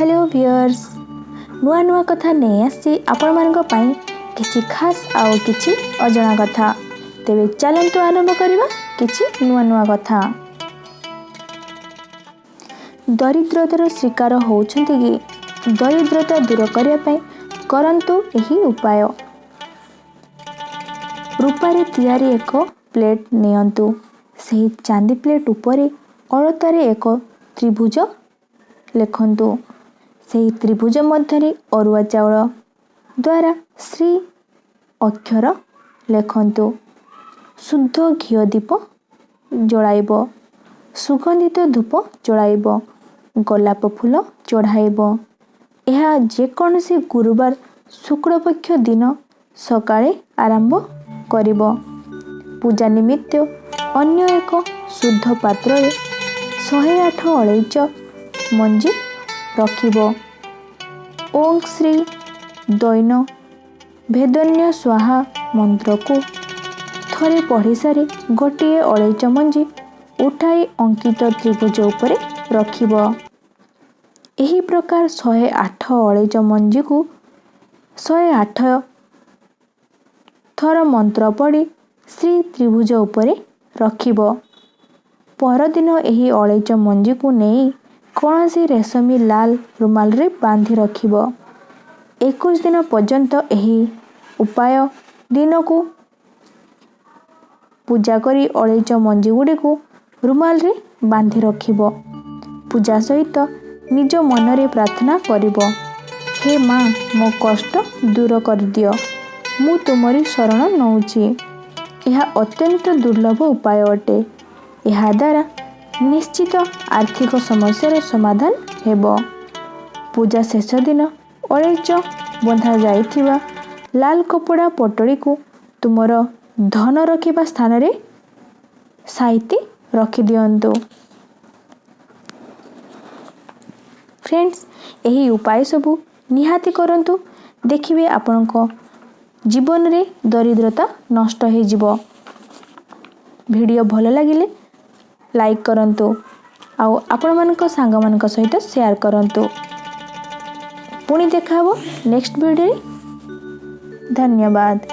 Hello viewers, नुआ नुआ कथा नहीं आसी आपण मानक पई किछि खास आउ किछि अजଣା कथा। तेबे चलंतु आरंभ करिबा किछि नुआ नुआ कथा। दरिद्रतार शिकार होउछंती कि दरिद्रता दूर करिया पई करंतु एही उपाय। रूपारे तैयारी एक प्लेट नियंतु। सही चांदी प्लेट उपरे अळतारे एक त्रिभुज लेखंतु। सही त्रिभुज मध्य अरुआ चाउल द्वारा श्री अक्षर लेखंतु। शुद्ध घिओ दीप जलाइब, सुगंधित धूप जलाइब, गोलाप फूल चढ़ाइब। यह जेकोसी गुरुवार शुक्लपक्ष दिन सकाळे आरंभ करिब। पूजा निमित्त अन्य एक शुद्ध पात्र 108 अलैच मंजी रखिब। ओं श्री दैन भेदन्य स्वाहा मंत्र को थरे पढ़ी सारी गोटे अलैच मंजी उठाई अंकित त्रिभुज उपरे रखिब। एही प्रकार 108 अलैच मंजी को 108 थर मंत्र पढ़ी श्री त्रिभुज उपरे रखिब। परदिन एही अलैच मंजी को नहीं कौनसी रेशमी लाल रुमाल रे बांधी रखिब। 21 दिन पर्यंत एही उपाय दिन को पूजा करी अलैच मंजी गुडी को रुमाल रे बांधी रखिब। पूजा सहित निज मन रे प्रार्थना करिब, हे माँ मो कष्ट दूर कर दियो, मु तुमरी शरण नौची। यह अत्यंत दुर्लभ उपाय अटे। यह द्वारा निश्चित आर्थिक समस्यार समाधान हेबो। पूजा शेष दिन अलैच बंधा जाइथिबा लाल कपड़ा पटड़ी को तुमर धन रखिबा स्थान रे साइती रखि दियंतु। फ्रेंड्स, यही उपाय सबू निहाती करंतु। देखिबे आपनको जीवन रे दरिद्रता नष्ट हो जिवो। वीडियो भल लागिले लाइक करंतु आउ आपण मानक सांग मानक सहित शेयर करंतु। पुणी देखा हो नेक्स्ट वीडियो। धन्यवाद।